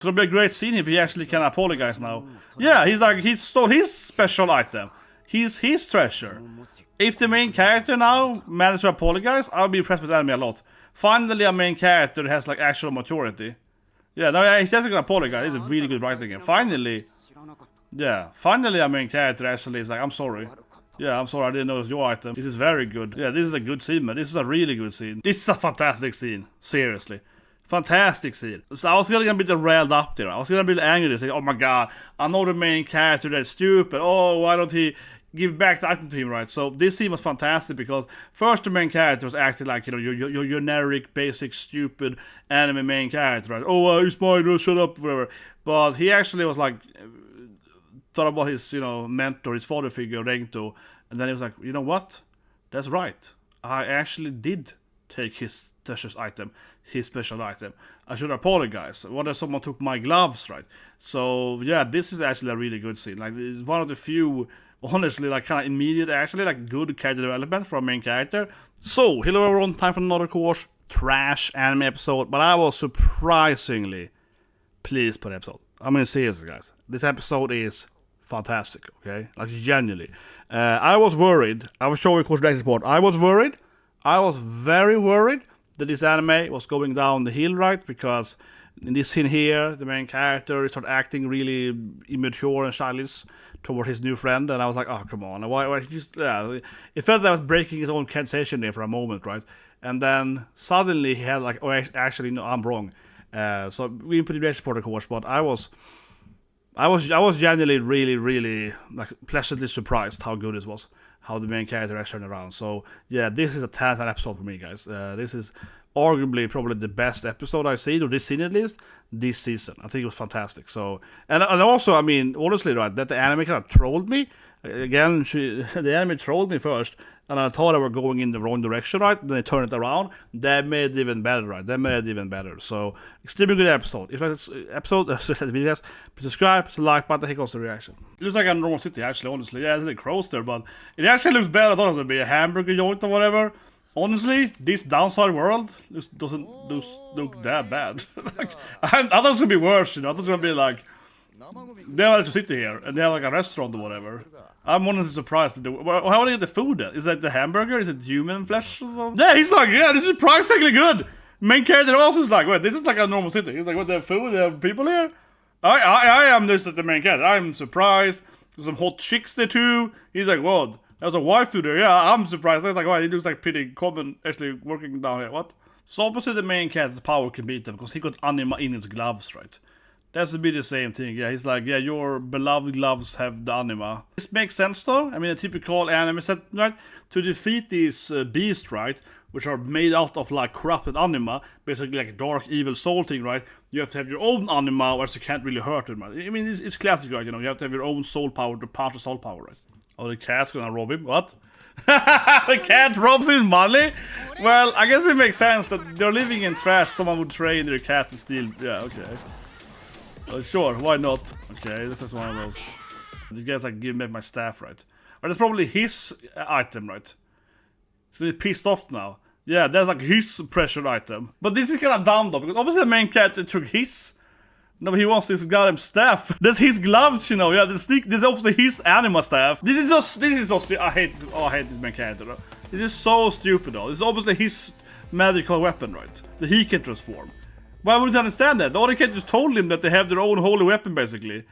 It's gonna be a great scene if he actually can apologize now. Yeah, he's like, he stole his special item. He's his treasure. If the main character now managed to apologize, I'll be impressed with anime a lot. Finally, a main character has like actual maturity. Yeah, no, he's just gonna apologize. It's a really good writing game. Finally, yeah, finally a main character actually is like, I'm sorry. Yeah, I'm sorry, I didn't know it was your item. This is very good. Yeah, this is a good scene, man. This is a really good scene. It's a fantastic scene. Seriously. Fantastic scene. So I was gonna be railed up there. I was gonna be angry. Say, oh my god, I know the main character that's stupid. Oh, why don't he give back the item to him, right? So this scene was fantastic because first the main character was acting like, you know, your generic, basic, stupid anime main character, right? Oh, he's mine, shut up, whatever. But he actually was like, thought about his, you know, mentor, his father figure, Rengto, and then he was like, you know what? That's right. I actually did take his precious item, his special item. I should apologize. What if someone took my gloves, right? So yeah, this is actually a really good scene. Like, it's one of the few, honestly, like kind of immediate, actually, like good character development for a main character. So, hello everyone, time for another course, trash anime episode, but I was surprisingly pleased with the episode. I mean, seriously, guys, this episode is fantastic, okay? Like, genuinely. I was worried. I was showing course direct support. I was worried. I was very worried that this anime was going down the hill, right? Because in this scene here, the main character started acting really immature and childish toward his new friend, and I was like, oh, come on. Why just, yeah. It felt like I was breaking his own sensation there for a moment, right? And then suddenly he had like, oh, actually, no, I'm wrong. So we put the direct support, of course, but I was genuinely really like pleasantly surprised how good this was, how the main character actually turned around. So yeah, this is a 10 episode for me, guys. This is arguably probably the best episode I've seen, or this scene at least, this season. I think it was fantastic. So and also, I mean, honestly, right, that the anime kind of trolled me. Again, the anime trolled me first, and I thought I were going in the wrong direction, right? Then they turned it around. That made it even better, right? That made it even better. So, extremely good episode. If you like this episode, videos, please subscribe, please like button, here goes the reaction. It looks like a normal city, actually, honestly. Yeah, there's a crows there, but it actually looks better. I thought it was going to be a hamburger joint or whatever. Honestly, this downside world doesn't look that bad. Like, I thought it was going to be worse, you know. I thought it was going to be like, they have a city here, and they have like a restaurant or whatever. I'm honestly surprised. How do they get the food then? Is that the hamburger? Is it human flesh or something? Yeah, he's like, yeah, this is surprisingly good. Main character also is like, wait, this is like a normal city. He's like, what, they have food? They have people here? I am just the main character. I'm surprised. There's some hot chicks there too. He's like, what? There's a waifu there. Yeah, I'm surprised. I was like, wow, he looks like pretty common actually working down here. What? So opposite the main character's power can beat them because he got anima in his gloves, right? That's would be the same thing. Yeah, he's like, yeah, your beloved gloves have the anima. This makes sense though. I mean, a typical anime set, right? To defeat these beasts, right? Which are made out of like corrupted anima, basically like a dark evil soul thing, right? You have to have your own anima, or else you can't really hurt them, right? I mean, it's classic, right? You know, you have to have your own soul power to punch the soul power, right? Oh, the cat's gonna rob him? What? The cat robs him money? Well, I guess it makes sense that they're living in trash. Someone would train their cat to steal. Yeah, okay. Sure, why not? Okay, this is one of those. These guys like give me my staff, right? Or that's probably his item, right? So he's pissed off now. Yeah, that's like his pressure item. But this is kind of dumb though, because obviously the main character took his. No, he wants this goddamn staff. That's his gloves, you know. Yeah, this is obviously his anima staff. This is so stupid. I hate this main character though. This is so stupid though. This is obviously his magical weapon, right? That he can transform. Why wouldn't you understand that? The other character just told him that they have their own holy weapon, basically.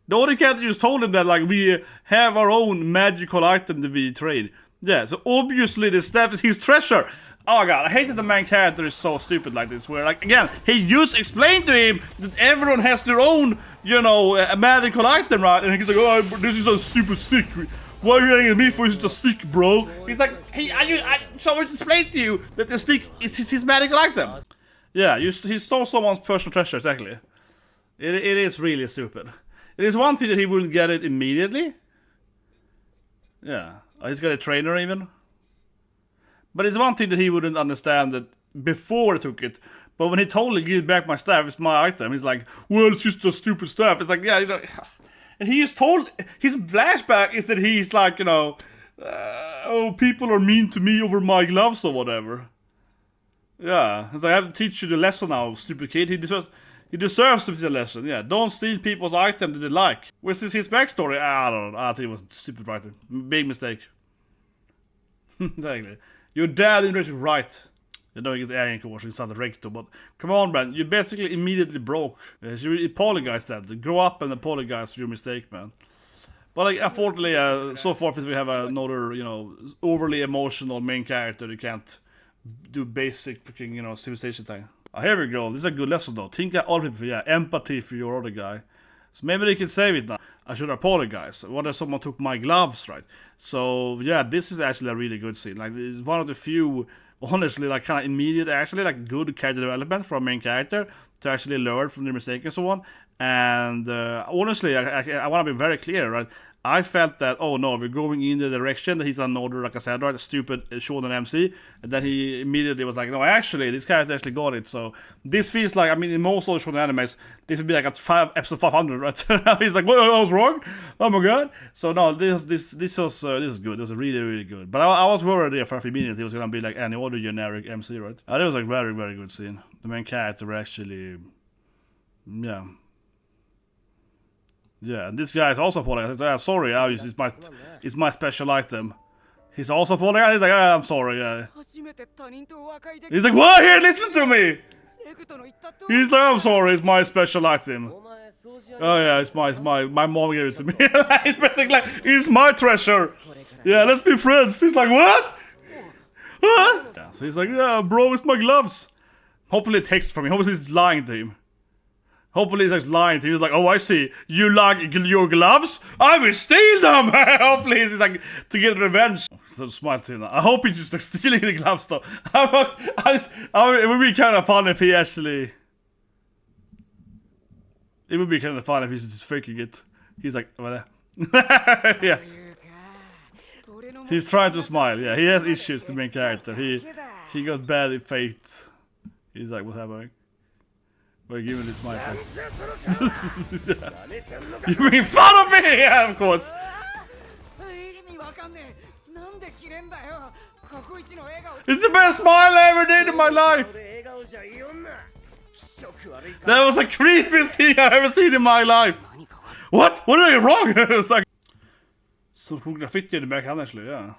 The other character just told him that, like, we have our own magical item that we trade. Yeah, so obviously the staff is his treasure. Oh god, I hate that the main character is so stupid like this, where, like, again, he just explained to him that everyone has their own, you know, magical item, right? And he's like, oh, this is a stupid stick. Why are you yelling at me for just a stick, bro? He's like, hey, someone explained to you that the stick is his magical item. Yeah, he stole someone's personal treasure, exactly. It is really stupid. It is one thing that he wouldn't get it immediately. Yeah, he's got a trainer even. But it's one thing that he wouldn't understand that before he took it. But when he totally gives back my staff, it's my item. He's like, well, it's just a stupid staff. It's like, yeah, you know. And he is told, his flashback is that he's like, you know, oh, people are mean to me over my gloves or whatever. Yeah, it's like, I have to teach you the lesson now, stupid kid. He deserves to be a lesson, yeah. Don't steal people's items that they like. Where's his backstory? I don't know. I think it was stupid writing. Big mistake. Exactly. Your dad is right. You know, you get alien course inside the rector, but come on, man. You basically immediately broke. You apologize that. Grow up and apologize for your mistake, man. But like, unfortunately, so far since we have another, you know, overly emotional main character, you can't do basic freaking, you know, civilization thing. Here we go. This is a good lesson though. Think all people, yeah, empathy for your other guy. So maybe they can save it now. I should apologize. What if someone took my gloves, right? So yeah, this is actually a really good scene. Like, it's one of the few, honestly, like kind of immediate, actually, like good character development for a main character to actually learn from their mistake and so on. And honestly, I want to be very clear, right? I felt that, oh no, we're going in the direction that he's another, like I said, right, a stupid Shonen MC, and then he immediately was like, no, actually, this character actually got it. So this feels like, I mean, in most of the Shonen animes, this would be like at episode 500, right? He's like, what, I was wrong? Oh my god. So no, this was good. This was really, really good. But I was worried there for a few minutes it was gonna be like any other generic MC, right? It was like very, very good scene. The main character actually, yeah. Yeah, and this guy is also apologizing. Sorry, it's my special item. He's also apologizing. He's like, I'm sorry. He's like, what? Here, listen to me. He's like, I'm sorry, it's my special item. Oh yeah, it's my mom gave it to me. He's basically like, it's my treasure. Yeah, let's be friends. He's like, what? Huh? Yeah, so he's like, yeah, bro, it's my gloves. Hopefully it takes it from me. Hopefully he's lying to him. Hopefully he's like lying to him. He's like, oh, I see. You like your gloves? I will steal them! Hopefully he's like, to get revenge. So smart to him. I hope he's just like stealing the gloves though. It would be kind of fun if he actually... It would be kind of fun if he's just faking it. He's like, yeah. He's trying to smile. Yeah, he has issues, the main character. He got bad at fate. He's like, what's happening? We're giving this my phone. You making fun of me? Yeah, of course. It's the best smile I ever did in my life. That was the creepiest thing I've ever seen in my life. What? What are you wrong? It's like some cool graffiti in the back, actually, yeah.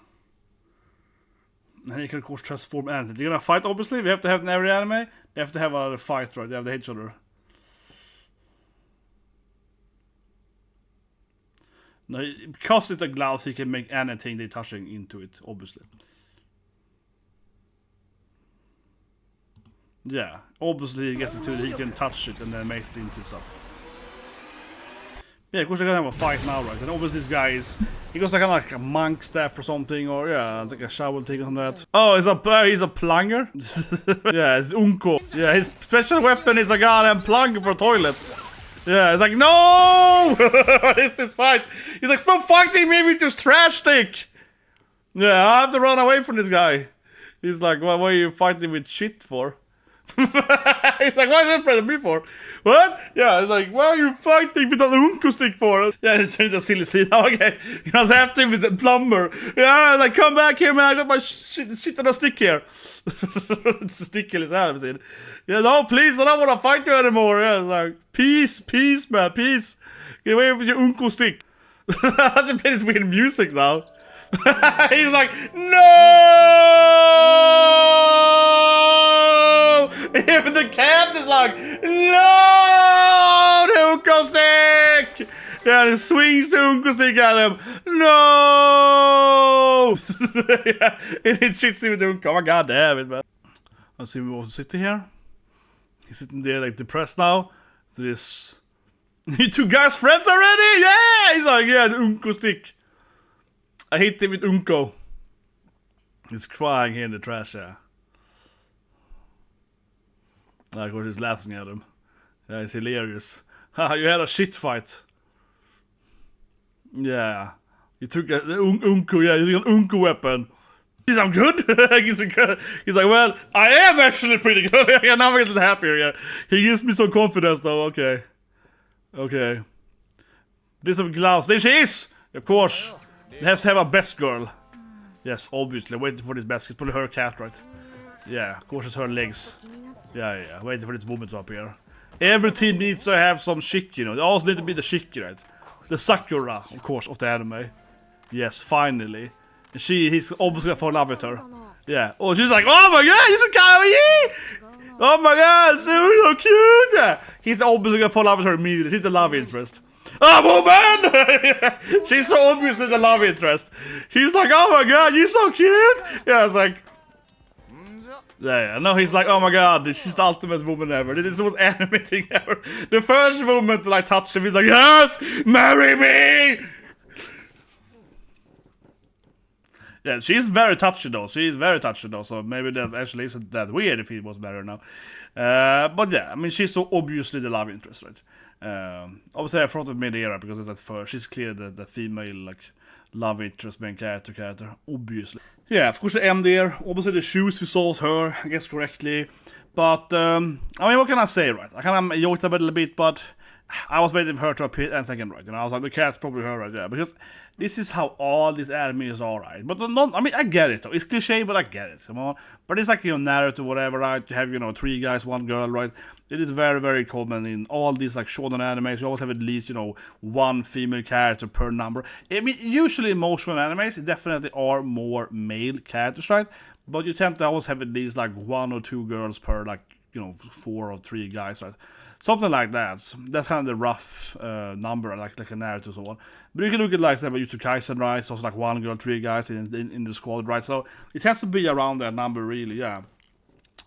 And you can of course transform anything. They're gonna fight, obviously. We have to have in every anime. They have to have a fight, right? They have to hate each other. No, because it's a glass, he can make anything they're touching into it, obviously. Yeah, obviously he gets it too. He can touch it and then make it into stuff. Yeah, of course they're gonna have a fight now, right? And obviously this guy is... He goes like a monk staff or something, or yeah, like a shovel thing on that. Oh, he's a plunger? Yeah, it's Unko. Yeah, his special weapon is a goddamn plunger for a toilet. Yeah, it's like, no! What is this fight? He's like, stop fighting me with your trash stick! Yeah, I have to run away from this guy. He's like, what are you fighting with shit for? He's like, why is that present me for? What? Yeah, it's like, why are you fighting with an Unko stick for? Yeah, it's a silly scene. Okay, he was after him with the plumber. Yeah, like, come back here, man. I got my shit on a stick here. It's a stick in his hand. Yeah, no, please, I don't want to fight you anymore. Yeah, it's like, peace, man, peace. Get away with your Unko stick. That's a bit weird music now. He's like, no! Even the cat is like, no! The Unko stick! Yeah, he swings the Unko stick at him. No! Yeah, and he shits him with the Unko. Oh my god damn it, man. Let's see, we want to sit here. He's sitting there like depressed now. This. You two guys friends already? Yeah! He's like, yeah, the Unko stick. I hit him with Unko. He's crying here in the trash, yeah. Of course, he's laughing at him. Yeah, it's hilarious. Haha, you had a shit fight. Yeah. You took a Unko, yeah, you took an Unko weapon. I'm good? He's like, well, I am actually pretty good. Yeah, now I'm getting happier, yeah. He gives me some confidence, though, okay. Okay. There's some gloves. There she is! Of course. It has to have a best girl. Yes, obviously. Waiting for this basket. Probably her cat, right? Yeah, of course it's her legs. Yeah. Waiting for this woman up here. Every team needs to have some chick, you know. They also need to be the chick, right? The Sakura, of course, of the anime. Yes, finally. He's obviously gonna fall in love with her. Yeah. Oh, she's like, oh my god, he's so kawaii! Oh my god, so cute! Yeah. He's obviously gonna fall in love with her immediately. She's the love interest. Oh, woman! She's so obviously the love interest. She's like, oh my god, you're so cute! Yeah, it's like... Yeah, no, he's like, oh my god, she's the ultimate woman ever. This is the most anime thing ever. The first woman to like touch him, he's like, yes, marry me! Yeah, she's very touchy though. So maybe that actually isn't that weird if he was married now. But yeah, I mean, she's so obviously the love interest, right? Obviously, I thought of mid-era because of that first. She's clear the female like love interest main character, obviously. Yeah, of course the end there. Obviously the shoes we saw was her, I guess correctly. But I mean, what can I say, right? I kind of joked about it a little bit, but I was waiting for her to appear and second, right? And I was like, the cat's probably her, right? Yeah, because this is how all these animes are, right? But not, I mean, I get it though. It's cliche, but I get it. Come on. But it's like, you know, narrative, whatever, right? You have, you know, 3 guys, 1 girl, right? It is very, very common in all these like shonen animes. You always have at least, you know, 1 female character per number. I mean, usually in most shonen animes, it definitely are more male characters, right? But you tend to always have at least like 1 or 2 girls per like, you know, 4 or 3 guys, right? Something like that. That's kind of the rough number, like a narrative or so on. But you can look at like that by Jujutsu Kaisen, right? It's also like 1 girl, 3 guys in the squad, right? So it has to be around that number, really, yeah.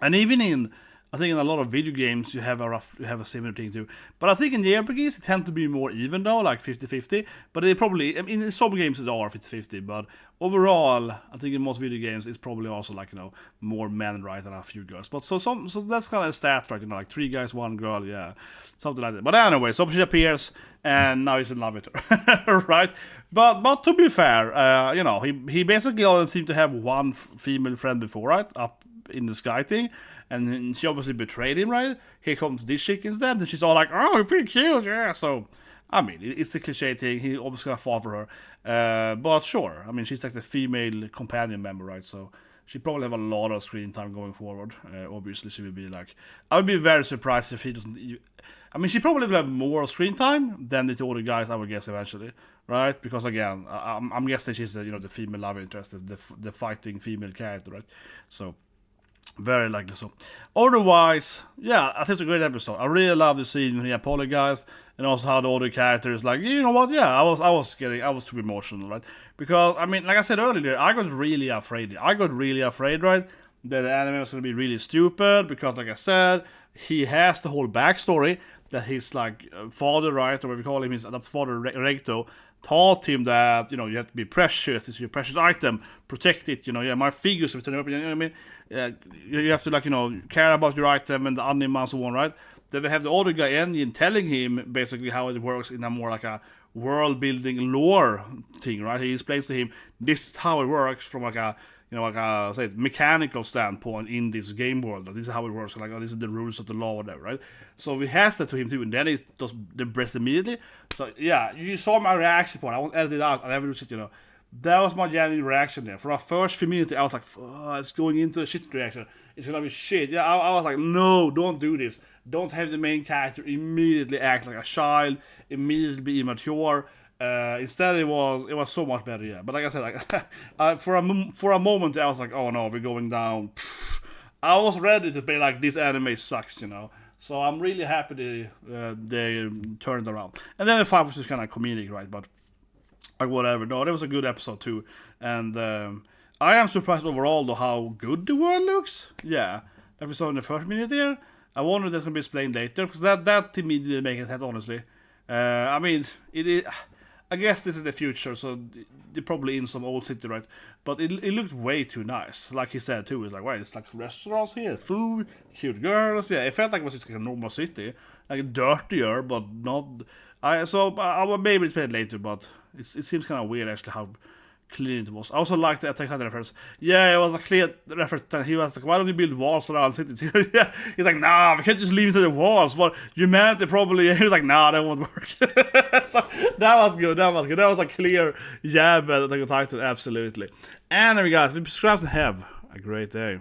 And even in, I think in a lot of video games you have a similar thing too. But I think in the RPGs it tend to be more even though, like 50-50. But they probably, I mean, in some games it are 50-50. But overall, I think in most video games it's probably also like, you know, more men, right, than a few girls. But so that's kind of a stat, right? You know, like 3 guys, 1 girl, yeah, something like that. But anyway, so she appears and now he's in love with her, right? But to be fair, you know, he basically only seemed to have 1 female friend before, right, up in the sky thing. And she obviously betrayed him, right? Here comes this chick instead, and she's all like, oh, you're pretty cute, yeah. So, I mean, it's the cliche thing. He obviously gonna fall for her. But sure, I mean, she's like the female companion member, right? So, she probably have a lot of screen time going forward. Obviously, she would be like, I would be very surprised if he doesn't. I mean, she probably will have more screen time than the other guys, I would guess, eventually, right? Because again, I'm guessing she's the, you know, the female love interest, the fighting female character, right? So. Very likely so. Otherwise, yeah, I think it's a great episode. I really love the scene when he apologized, and also how the other characters like, you know what? Yeah, I was too emotional, right? Because I mean, like I said earlier, I got really afraid, right? That the anime was gonna be really stupid because, like I said, he has the whole backstory that his like father, right, or what we call him, his adopted father, Regto, taught him that, you know, you have to be precious. It's your precious item. Protect it. You know, yeah, my figures return up. You know what I mean? You have to, like, you know, care about your item and the anima and so on, right? Then we have the other guy, Engine, telling him basically how it works in a more like a world-building lore thing, right? He explains to him, this is how it works from like a, you know, like a, say, mechanical standpoint in this game world. This is how it works. Like, oh, this is the rules of the law, whatever, right? So we has that to him too, and then he does the breath immediately. So yeah, you saw my reaction point. I won't edit it out. I never do shit, you know. That was my genuine reaction there. For our first few minutes, I was like, it's going into the shit reaction. It's gonna be shit. Yeah, I was like, no, don't do this. Don't have the main character immediately act like a child, immediately be immature. Instead, it was so much better, yeah. But like I said, like for a moment, I was like, oh no, we're going down. I was ready to be like, this anime sucks, you know. So I'm really happy they turned around. And then the fight was just kind of comedic, right? But like whatever. No, that was a good episode too. And I am surprised overall though how good the world looks. Yeah, that we saw in the first minute there. I wonder if that's gonna be explained later because that to me didn't make sense honestly. I mean, it is. I guess this is the future, so they're probably in some old city, right? But it looked way too nice. Like he said too, it's like, wait, it's like restaurants here, food, cute girls. Yeah, it felt like it was just like a normal city, like dirtier, but not. I will maybe explain it later, but it seems kind of weird actually how clean it was. I also liked the Attack on Titan reference. Yeah, it was a clear reference. He was like, why don't you build walls around cities? Yeah, he's like, nah, we can't just leave it to the walls. Well, humanity probably. He was like, nah, that won't work. So that was good. That was a clear jab at Attack on Titan, absolutely. And there we go. Subscribe and have a great day.